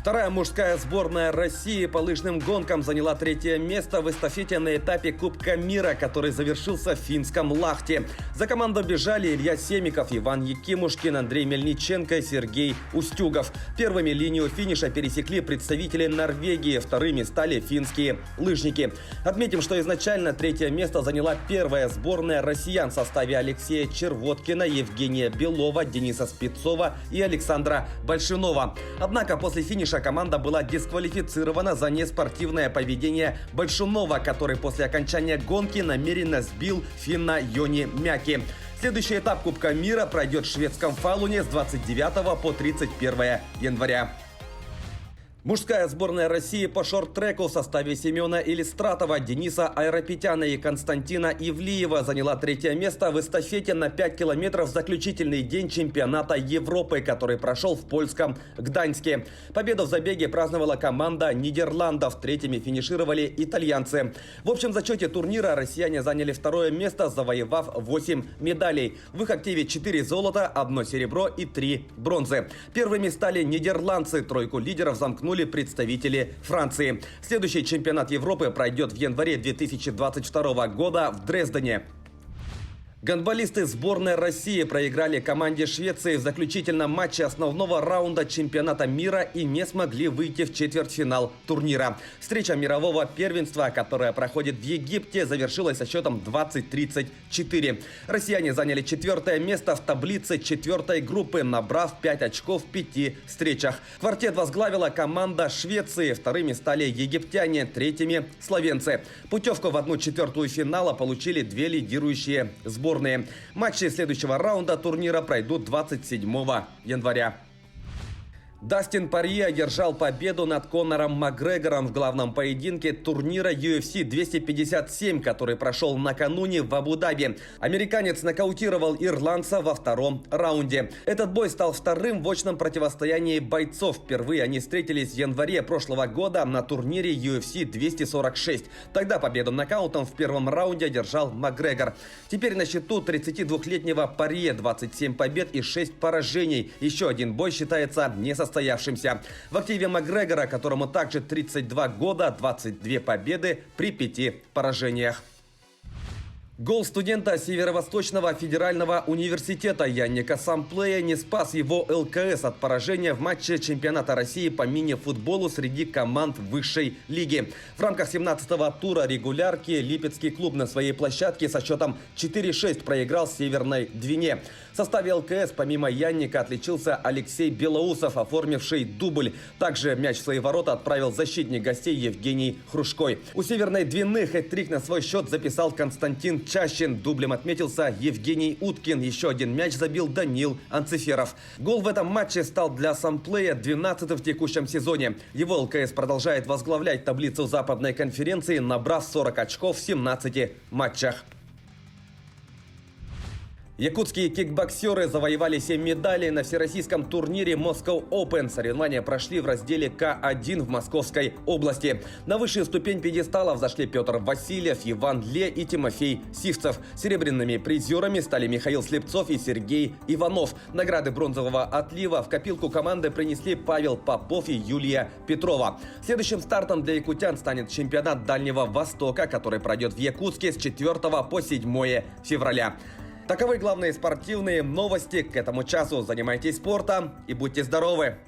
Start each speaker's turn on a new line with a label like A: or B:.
A: Вторая мужская сборная России по лыжным гонкам заняла третье место в эстафете на этапе Кубка мира, который завершился в финском Лахте. За команду бежали Илья Семиков, Иван Якимушкин, Андрей Мельниченко и Сергей Устюгов. Первыми линию финиша пересекли представители Норвегии, вторыми стали финские лыжники. Отметим, что изначально третье место заняла первая сборная россиян в составе Алексея Червоткина, Евгения Белова, Дениса Спецова и Александра Большинова. Однако после финиша команда была дисквалифицирована за неспортивное поведение Большунова, который после окончания гонки намеренно сбил финна Йони Мяки. Следующий этап Кубка мира пройдет в шведском Фалуне с 29 по 31 января. Мужская сборная России по шорт-треку в составе Семена Илистратова, Дениса Айрапетяна и Константина Ивлиева заняла третье место в эстафете на 5 километров в заключительный день чемпионата Европы, который прошел в польском Гданьске. Победу в забеге праздновала команда Нидерландов. Третьими финишировали итальянцы. В общем зачете турнира россияне заняли второе место, завоевав 8 медалей. В их активе 4 золота, 1 серебро и 3 бронзы. Первыми стали нидерландцы. Тройку лидеров замкнули представители Франции. Следующий чемпионат Европы пройдет в январе 2022 года в Дрездене. Гандболисты сборной России проиграли команде Швеции в заключительном матче основного раунда чемпионата мира и не смогли выйти в четвертьфинал турнира. Встреча мирового первенства, которая проходит в Египте, завершилась со счетом 20-34. Россияне заняли четвертое место в таблице четвертой группы, набрав 5 очков в 5 встречах. Квартет возглавила команда Швеции, вторыми стали египтяне, третьими – словенцы. Путевку в 1/4 финала получили две лидирующие сборные. Матчи следующего раунда турнира пройдут 27 января. Дастин Порье одержал победу над Конором Макгрегором в главном поединке турнира UFC 257, который прошел накануне в Абу-Даби. Американец нокаутировал ирландца во втором раунде. Этот бой стал вторым в очном противостоянии бойцов. Впервые они встретились в январе прошлого года на турнире UFC 246. Тогда победу нокаутом в первом раунде одержал Макгрегор. Теперь на счету 32-летнего Порье 27 побед и 6 поражений. Еще один бой считается несостоявшимся. В активе Макгрегора, которому также 32 года, 22 победы при 5 поражениях. Гол студента Северо-Восточного федерального университета Янника Самплея не спас его ЛКС от поражения в матче чемпионата России по мини-футболу среди команд высшей лиги. В рамках 17-го тура регулярки Липецкий клуб на своей площадке со счетом 4-6 проиграл Северной Двине. В составе ЛКС помимо Янника отличился Алексей Белоусов, оформивший дубль. Также мяч в свои ворота отправил защитник гостей Евгений Хрушкой. У Северной Двины хэт-трик на свой счет записал Константин Чащин. Дублем отметился Евгений Уткин. Еще один мяч забил Данил Анциферов. Гол в этом матче стал для Самплея 12-м в текущем сезоне. Его ЛКС продолжает возглавлять таблицу Западной конференции, набрав 40 очков в 17 матчах. Якутские кикбоксеры завоевали 7 медалей на всероссийском турнире Moscow Open. Соревнования прошли в разделе К1 в Московской области. На высшую ступень пьедестала взошли Петр Васильев, Иван Ле и Тимофей Сивцев. Серебряными призерами стали Михаил Слепцов и Сергей Иванов. Награды бронзового отлива в копилку команды принесли Павел Попов и Юлия Петрова. Следующим стартом для якутян станет чемпионат Дальнего Востока, который пройдет в Якутске с 4 по 7 февраля. Таковы главные спортивные новости к этому часу. Занимайтесь спортом и будьте здоровы!